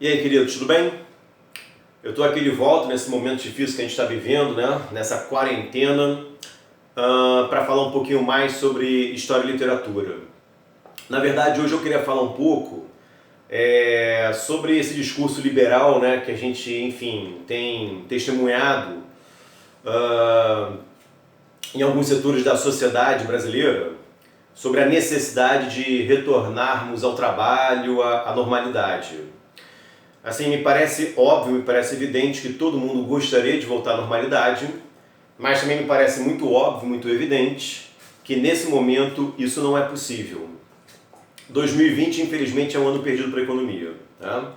E aí, querido, tudo bem? Eu estou aqui de volta nesse momento difícil que a gente está vivendo, né? Nessa quarentena, para falar um pouquinho mais sobre história e literatura. Na verdade, hoje eu queria falar um pouco sobre esse discurso liberal, né, que a gente, enfim, tem testemunhado em alguns setores da sociedade brasileira, sobre a necessidade de retornarmos ao trabalho, à normalidade. Assim, me parece óbvio, me parece evidente que todo mundo gostaria de voltar à normalidade, mas também me parece muito óbvio, muito evidente, que nesse momento isso não é possível. 2020, infelizmente, é um ano perdido para a economia. Tá?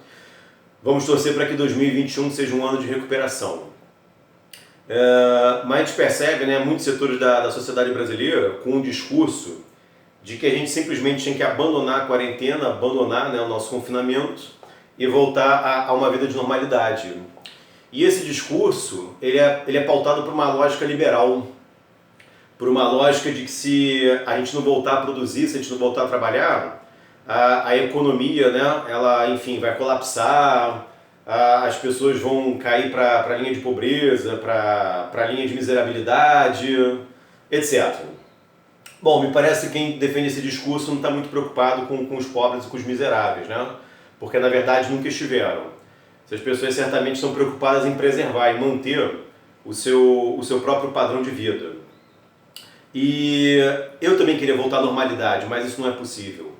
Vamos torcer para que 2021 seja um ano de recuperação. Mas a gente percebe, né, muitos setores da sociedade brasileira com um discurso de que a gente simplesmente tem que abandonar a quarentena, abandonar, né, o nosso confinamento e voltar a uma vida de normalidade. E esse discurso ele é pautado por uma lógica liberal, por uma lógica de que se a gente não voltar a produzir, se a gente não voltar a trabalhar, a economia, né, ela, enfim, vai colapsar, as pessoas vão cair para a linha de pobreza, para a linha de miserabilidade, etc. Bom, me parece que quem defende esse discurso não está muito preocupado com os pobres e com os miseráveis, né? Porque na verdade nunca estiveram. Essas pessoas certamente estão preocupadas em preservar e manter o seu próprio padrão de vida. E eu também queria voltar à normalidade, mas isso não é possível.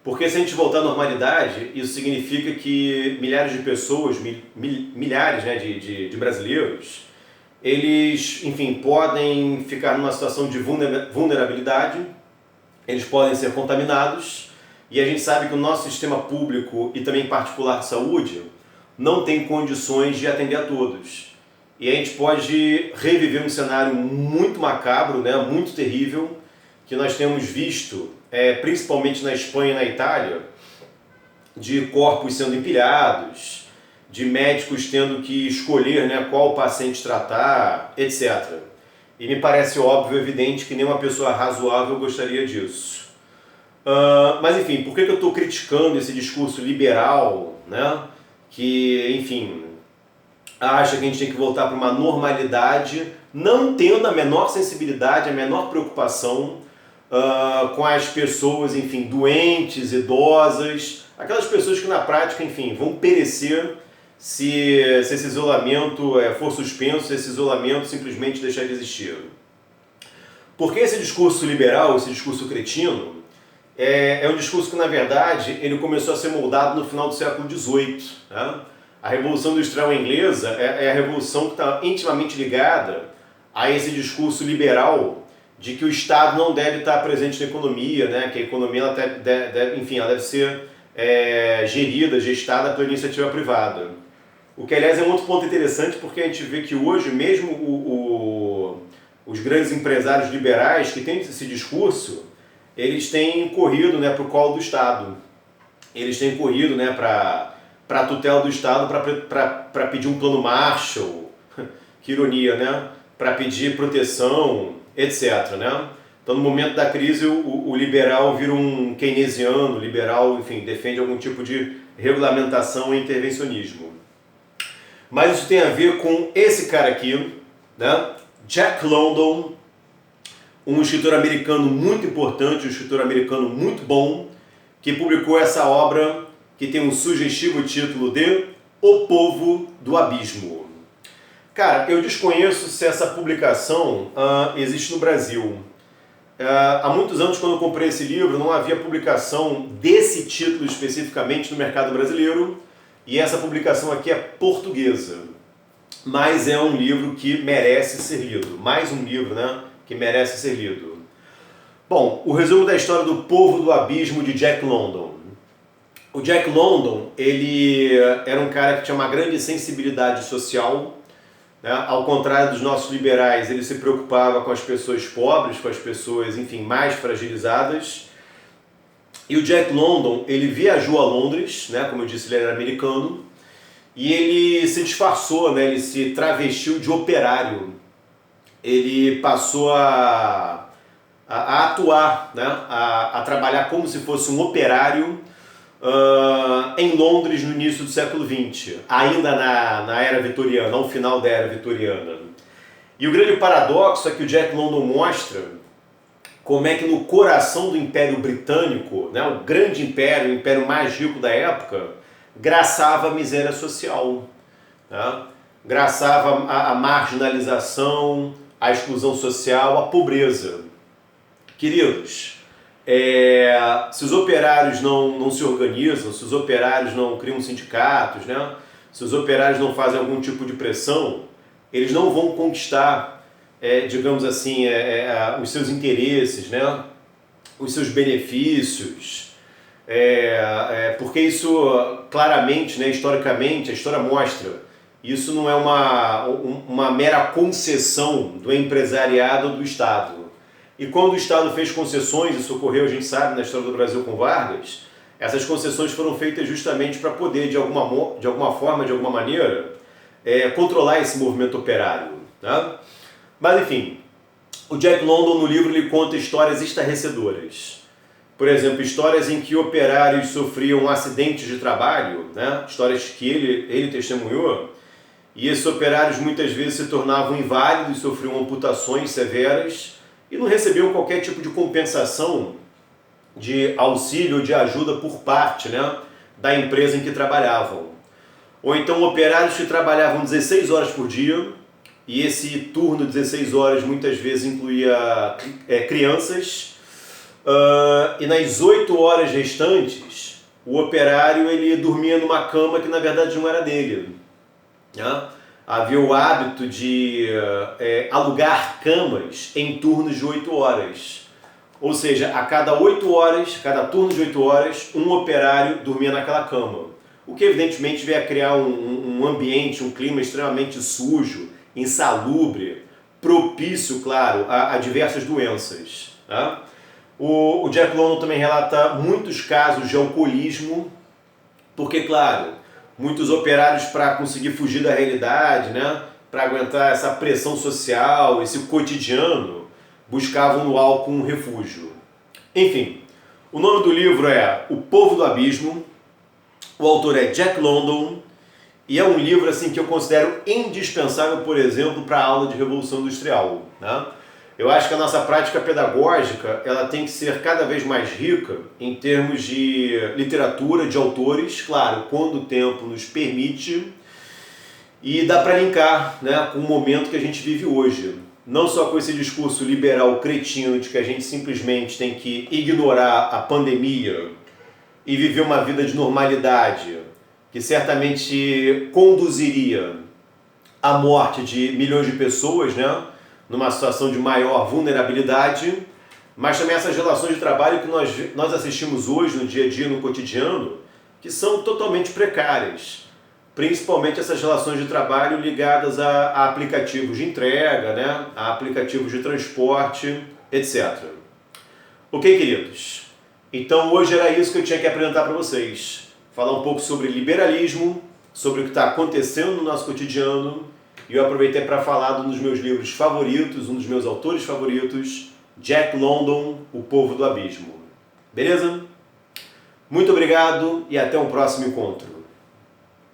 Porque se a gente voltar à normalidade, isso significa que milhares de pessoas, milhares, né, de brasileiros, eles, enfim, podem ficar numa situação de vulnerabilidade, eles podem ser contaminados, e a gente sabe que o nosso sistema público e também particular de saúde não tem condições de atender a todos. E a gente pode reviver um cenário muito macabro, né, muito terrível, que nós temos visto, principalmente na Espanha e na Itália, de corpos sendo empilhados, de médicos tendo que escolher, né, qual paciente tratar, etc. E me parece óbvio, evidente, que nenhuma pessoa razoável gostaria disso. Mas enfim, por que eu estou criticando esse discurso liberal, né, que, enfim, acha que a gente tem que voltar para uma normalidade, não tendo a menor sensibilidade, a menor preocupação com as pessoas, enfim, doentes, idosas, aquelas pessoas que na prática, enfim, vão perecer se esse isolamento for suspenso, se esse isolamento simplesmente deixar de existir. Porque esse discurso liberal, esse discurso cretino, é um discurso que, na verdade, ele começou a ser moldado no final do século XVIII. Né? A Revolução Industrial Inglesa é a revolução que está intimamente ligada a esse discurso liberal de que o Estado não deve estar presente na economia, né? Que a economia ela deve ser gerida, gestada pela iniciativa privada. O que, aliás, é um outro ponto interessante, porque a gente vê que hoje, mesmo os grandes empresários liberais que têm esse discurso, eles têm corrido, né, para o colo do Estado. Eles têm corrido, né, para a tutela do Estado para pedir um plano Marshall, que ironia, né, para pedir proteção, etc. Né? Então, no momento da crise, o liberal vira um keynesiano, o liberal, enfim, defende algum tipo de regulamentação e intervencionismo. Mas isso tem a ver com esse cara aqui, né, Jack London, um escritor americano muito importante, um escritor americano muito bom, que publicou essa obra que tem um sugestivo título de O Povo do Abismo. Cara, eu desconheço se essa publicação existe no Brasil. Há muitos anos, quando eu comprei esse livro, não havia publicação desse título especificamente no mercado brasileiro, e essa publicação aqui é portuguesa. Mas é um livro que merece ser lido. Mais um livro, né, que merece ser lido. Bom, o resumo da história do Povo do Abismo de Jack London. O Jack London, ele era um cara que tinha uma grande sensibilidade social, né? Ao contrário dos nossos liberais, ele se preocupava com as pessoas pobres, com as pessoas, enfim, mais fragilizadas. E o Jack London, ele viajou a Londres, né? Como eu disse, ele era americano, e ele se disfarçou, né? Ele se travestiu de operário. Ele passou a atuar, né? A trabalhar como se fosse um operário em Londres no início do século XX, ainda na era vitoriana, ao final da era vitoriana. E o grande paradoxo é que o Jack London mostra como é que no coração do Império Britânico, né, o grande império, o império mais rico da época, graçava a miséria social, né? Graçava a marginalização, a exclusão social, a pobreza. Queridos, se os operários não se organizam, se os operários não criam sindicatos, né? Se os operários não fazem algum tipo de pressão, eles não vão conquistar, digamos assim, os seus interesses, né? Os seus benefícios, porque isso claramente, né, historicamente, a história mostra, isso não é uma mera concessão do empresariado ou do Estado. E quando o Estado fez concessões, isso ocorreu, a gente sabe, na história do Brasil com Vargas, essas concessões foram feitas justamente para poder, de alguma forma, de alguma maneira, controlar esse movimento operário. Né? Mas, enfim, o Jack London, no livro, ele conta histórias estarrecedoras. Por exemplo, histórias em que operários sofriam acidentes de trabalho, né? Histórias que ele testemunhou, e esses operários muitas vezes se tornavam inválidos, sofriam amputações severas e não recebiam qualquer tipo de compensação, de auxílio ou de ajuda por parte, né, da empresa em que trabalhavam. Ou então operários que trabalhavam 16 horas por dia, e esse turno de 16 horas muitas vezes incluía crianças, e nas 8 horas restantes o operário ele dormia numa cama que na verdade não era dele. Né? Havia o hábito de alugar camas em turnos de 8 horas. Ou seja, a cada 8 horas, cada turno de 8 horas, um operário dormia naquela cama. O que evidentemente veio a criar um ambiente, um clima extremamente sujo, insalubre, propício, claro, a diversas doenças. Tá? O Jack London também relata muitos casos de alcoolismo, porque, claro, muitos operários, para conseguir fugir da realidade, né, para aguentar essa pressão social, esse cotidiano, buscavam no álcool um refúgio. Enfim, o nome do livro é O Povo do Abismo, o autor é Jack London, e é um livro assim, que eu considero indispensável, por exemplo, para a aula de Revolução Industrial. Né? Eu acho que a nossa prática pedagógica ela tem que ser cada vez mais rica em termos de literatura, de autores, claro, quando o tempo nos permite, e dá para linkar, né, com o momento que a gente vive hoje. Não só com esse discurso liberal cretino de que a gente simplesmente tem que ignorar a pandemia e viver uma vida de normalidade, que certamente conduziria à morte de milhões de pessoas, né, numa situação de maior vulnerabilidade, mas também essas relações de trabalho que nós assistimos hoje no dia a dia, no cotidiano, que são totalmente precárias. Principalmente essas relações de trabalho ligadas a aplicativos de entrega, né, a aplicativos de transporte, etc. Ok, queridos? Então hoje era isso que eu tinha que apresentar para vocês. Falar um pouco sobre liberalismo, sobre o que está acontecendo no nosso cotidiano, e eu aproveitei para falar de um dos meus livros favoritos, um dos meus autores favoritos, Jack London, O Povo do Abismo. Beleza? Muito obrigado e até um próximo encontro.